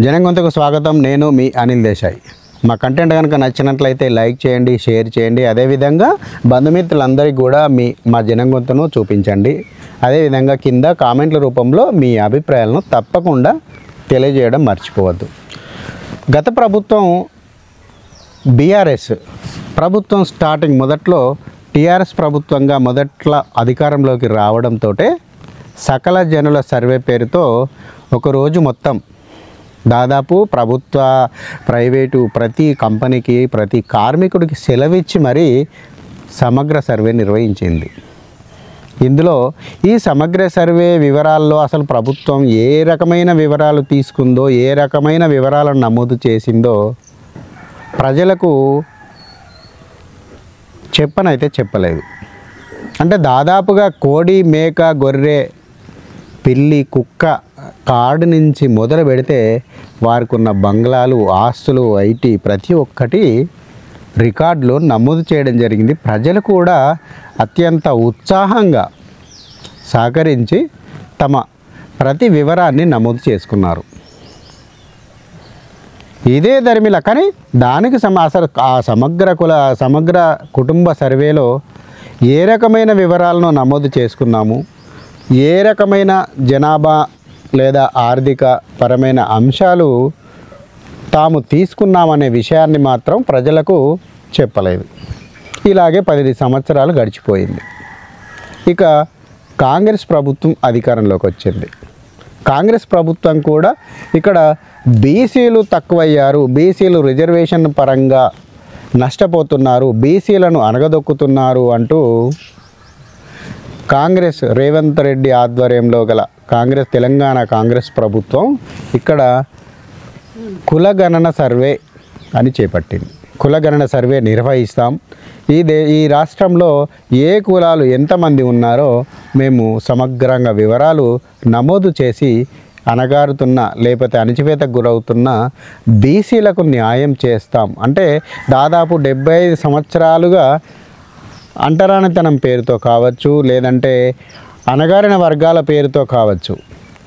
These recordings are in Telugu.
జనంగొంతకు స్వాగతం. నేను మీ అనిల్ దేశాయ్. మా కంటెంట్ కనుక నచ్చినట్లయితే లైక్ చేయండి, షేర్ చేయండి. అదేవిధంగా బంధుమిత్రులందరికీ కూడా మా జనంగొంతను చూపించండి. అదేవిధంగా కింద కామెంట్ల రూపంలో మీ అభిప్రాయాలను తప్పకుండా తెలియజేయడం మర్చిపోవద్దు. గత ప్రభుత్వం బీఆర్ఎస్ ప్రభుత్వం స్టార్టింగ్ మొదట్లో టీఆర్ఎస్ ప్రభుత్వంగా మొదట్లో అధికారంలోకి రావడంతో సకల జనుల సర్వే పేరుతో ఒకరోజు మొత్తం దాదాపు ప్రభుత్వ ప్రైవేటు ప్రతి కంపెనీకి ప్రతి కార్మికుడికి సెలవిచ్చి మరీ సమగ్ర సర్వే నిర్వహించింది. ఇందులో ఈ సమగ్ర సర్వే వివరాల్లో అసలు ప్రభుత్వం ఏ రకమైన వివరాలు తీసుకుందో, ఏ రకమైన వివరాలను నమోదు చేసిందో ప్రజలకు చెప్పనైతే చెప్పలేదు. అంటే దాదాపుగా కోడి, మేక, గొర్రె, పిల్లి, కుక్క కార్డు నుంచి మొదలు పెడితే వారికి ఉన్న బంగ్లాలు, ఆస్తులు, ఐటీ ప్రతి ఒక్కటి రికార్డులో నమోదు చేయడం జరిగింది. ప్రజలు కూడా అత్యంత ఉత్సాహంగా సహకరించి తమ ప్రతి వివరాన్ని నమోదు చేసుకున్నారు. ఇదే ధర్మిల కానీ దానికి అసలు ఆ సమగ్ర కుటుంబ సర్వేలో ఏ రకమైన వివరాలను నమోదు చేసుకున్నాము, ఏ రకమైన జనాభా లేదా ఆర్థిక పరమైన అంశాలు తాము తీసుకున్నామనే విషయాన్ని మాత్రం ప్రజలకు చెప్పలేదు. ఇలాగే 10 సంవత్సరాలు గడిచిపోయింది. ఇక కాంగ్రెస్ ప్రభుత్వం అధికారంలోకి వచ్చింది. కాంగ్రెస్ ప్రభుత్వం కూడా ఇక్కడ బీసీలు తక్కువయ్యారు, బీసీలు రిజర్వేషన్ పరంగా నష్టపోతున్నారు, బీసీలను అనగదొక్కుతున్నారు అంటూ కాంగ్రెస్ రేవంత్ రెడ్డి ఆధ్వర్యంలో గల తెలంగాణ కాంగ్రెస్ ప్రభుత్వం ఇక్కడ కులగణన సర్వే అని చేపట్టింది. కులగణన సర్వే నిర్వహిస్తాం, ఈ రాష్ట్రంలో ఏ కులాలు ఎంతమంది ఉన్నారో మేము సమగ్రంగా వివరాలు నమోదు చేసి అణగారుతున్న లేకపోతే అణచివేతకు గురవుతున్న బీసీలకు న్యాయం చేస్తాం అంటే దాదాపు 75 సంవత్సరాలుగా అంటరానితనం పేరుతో కావచ్చు, లేదంటే అణగారిన వర్గాల పేరుతో కావచ్చు,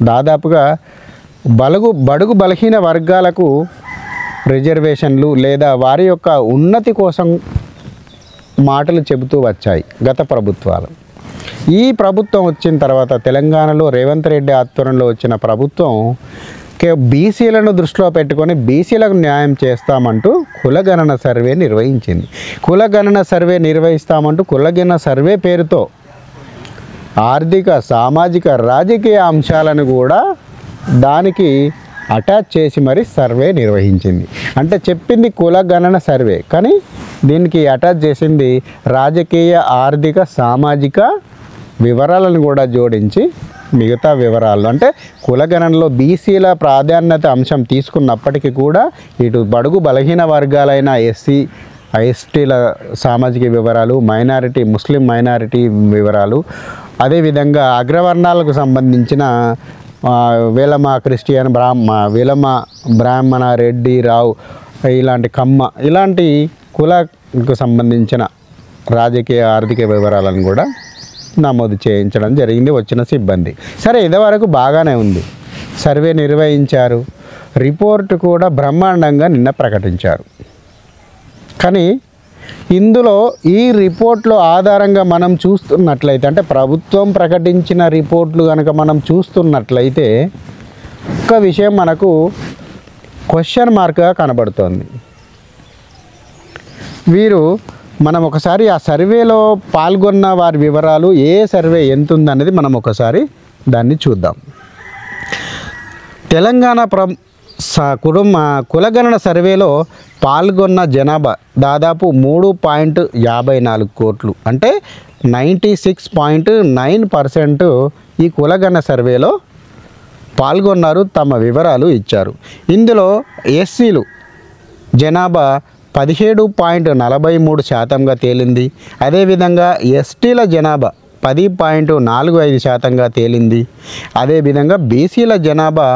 దాదాపుగా బడుగు బలహీన వర్గాలకు రిజర్వేషన్లు లేదా వారి యొక్క ఉన్నతి కోసం మాటలు చెబుతూ వచ్చాయి గత ప్రభుత్వాలు. ఈ ప్రభుత్వం వచ్చిన తర్వాత తెలంగాణలో రేవంత్ రెడ్డి ఆధ్వర్యంలో వచ్చిన ప్రభుత్వం బీసీలను దృష్టిలో పెట్టుకొని బీసీలకు న్యాయం చేస్తామంటూ కులగణన సర్వే నిర్వహించింది. కులగణన సర్వే నిర్వహిస్తామంటూ కులగణన సర్వే పేరుతో ఆర్థిక, సామాజిక, రాజకీయ అంశాలను కూడా దానికి అటాచ్ చేసి మరి సర్వే నిర్వహించింది. అంటే చెప్పింది కులగణన సర్వే, కానీ దీనికి అటాచ్ చేసింది రాజకీయ, ఆర్థిక, సామాజిక వివరాలను కూడా జోడించి మిగతా వివరాలు అంటే కులగణనలో బీసీల ప్రాధాన్యత అంశం తీసుకున్నప్పటికీ కూడా ఇటు బడుగు బలహీన వర్గాలైన ఎస్సీ, ఎస్టీల సామాజిక వివరాలు, మైనారిటీ, ముస్లిం మైనారిటీ వివరాలు, అదేవిధంగా అగ్రవర్ణాలకు సంబంధించిన వేలమ, క్రిస్టియన్, వేలమ, బ్రాహ్మణ, రెడ్డి, రావు, ఇలాంటి కమ్మ, ఇలాంటి కులకు సంబంధించిన రాజకీయ, ఆర్థిక వివరాలను కూడా నమోదు చేయించడం జరిగింది వచ్చిన సిబ్బంది. సరే, ఇదివరకు బాగానే ఉంది. సర్వే నిర్వహించారు, రిపోర్టు కూడా బ్రహ్మాండంగా నిన్న ప్రకటించారు. కానీ ఇందులో ఈ రిపోర్ట్లో ఆధారంగా మనం చూస్తున్నట్లయితే అంటే ప్రభుత్వం ప్రకటించిన రిపోర్ట్లు కనుక మనం చూస్తున్నట్లయితే ఒక్క విషయం మనకు క్వశ్చన్ మార్క్గా కనబడుతోంది. మనం ఒకసారి ఆ సర్వేలో పాల్గొన్న వారి వివరాలు, ఏ సర్వే ఎంత ఉందనేది మనం ఒకసారి దాన్ని చూద్దాం. తెలంగాణ కులగణన సర్వేలో పాల్గొన్న జనాభా దాదాపు 3.54 కోట్లు అంటే 96.9% ఈ కులగణన సర్వేలో పాల్గొన్నారు, తమ వివరాలు ఇచ్చారు. ఇందులో ఎస్సీలు జనాభా 17.43%గా తేలింది. అదేవిధంగా ఎస్టీల జనాభా 10.45%గా తేలింది. అదేవిధంగా బీసీల జనాభా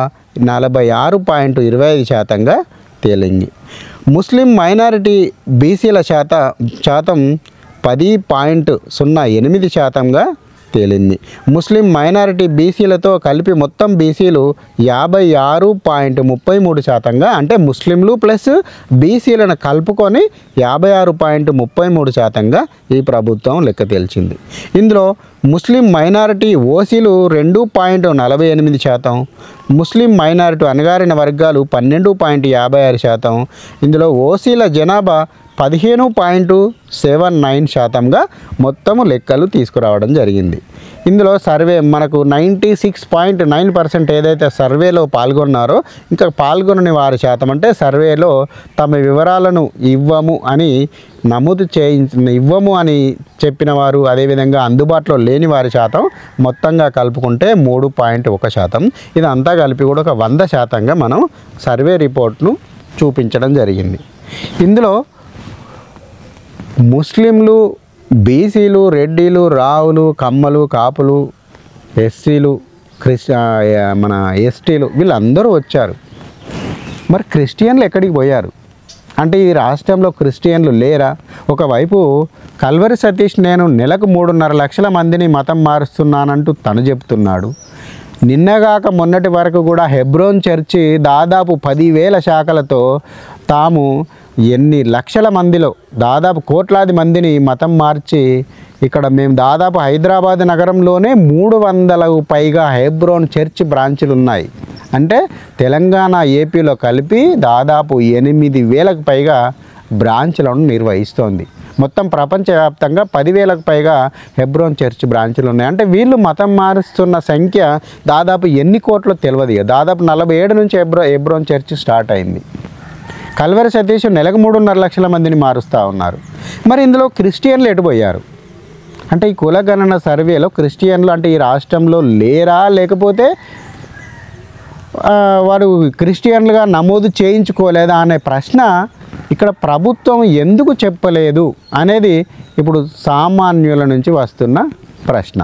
46.25%గా తేలింది. ముస్లిం మైనారిటీ బీసీల శాతం 10.08%గా తేలింది. ముస్లిం మైనారిటీ బీసీలతో కలిపి మొత్తం బీసీలు 56.33%, అంటే ముస్లింలు ప్లస్ బీసీలను కలుపుకొని 56.33%గా ఈ ప్రభుత్వం లెక్క తేల్చింది. ఇందులో ముస్లిం మైనారిటీ ఓసీలు 2.48%, ముస్లిం మైనారిటీ అణగారిన వర్గాలు 12.56%, ఇందులో ఓసీల జనాభా 15.79%గా మొత్తము లెక్కలు తీసుకురావడం జరిగింది. ఇందులో సర్వే మనకు 96.9% ఏదైతే సర్వేలో పాల్గొన్నారో, ఇంకా పాల్గొనని వారి శాతం అంటే సర్వేలో తమ వివరాలను ఇవ్వము అని చెప్పిన వారు, అదేవిధంగా అందుబాటులో లేని వారి శాతం మొత్తంగా కలుపుకుంటే 3.1%. ఇదంతా కలిపి కూడా ఒక 100%గా మనం సర్వే రిపోర్ట్ను చూపించడం జరిగింది. ఇందులో ముస్లింలు, బీసీలు, రెడ్డిలు, రావులు, కమ్మలు, కాపులు, ఎస్సీలు, మన ఎస్టీలు వీళ్ళందరూ వచ్చారు. మరి క్రిస్టియన్లు ఎక్కడికి పోయారు అంటే ఈ రాష్ట్రంలో క్రిస్టియన్లు లేరా? ఒకవైపు కల్వరి సతీష్ నేను నెలకు 3.5 లక్షల మందిని మతం మారుస్తున్నానంటూ తను చెప్తున్నాడు. నిన్నగాక మొన్నటి వరకు కూడా హెబ్రోన్ చర్చి దాదాపు 10,000 శాఖలతో తాము ఎన్ని లక్షల మందిలో దాదాపు కోట్లాది మందిని మతం మార్చి ఇక్కడ మేము దాదాపు హైదరాబాద్ నగరంలోనే 300కు పైగా హెబ్రోన్ చర్చ్ బ్రాంచులు ఉన్నాయి. అంటే తెలంగాణ, ఏపీలో కలిపి దాదాపు 8,000కు పైగా బ్రాంచ్లను నిర్వహిస్తోంది. మొత్తం ప్రపంచవ్యాప్తంగా 10,000కు పైగా హెబ్రోన్ చర్చ్ బ్రాంచులు ఉన్నాయి. అంటే వీళ్ళు మతం మారుస్తున్న సంఖ్య దాదాపు ఎన్ని కోట్లో తెలియదు. దాదాపు 47 నుంచి హెబ్రోన్ చర్చ్ స్టార్ట్ అయింది. కల్వరి సతీష్ నెలకు 3.5 లక్షల మందిని మారుస్తూ ఉన్నారు. మరి ఇందులో క్రిస్టియన్లు ఎటుపోయారు అంటే ఈ కులగణన సర్వేలో క్రిస్టియన్లు అంటే ఈ రాష్ట్రంలో లేరా, లేకపోతే వారు క్రిస్టియన్లుగా నమోదు చేయించుకోలేదా అనే ప్రశ్న ఇక్కడ ప్రభుత్వం ఎందుకు చెప్పలేదు అనేది ఇప్పుడు సామాన్యుల నుంచి వస్తున్న ప్రశ్న.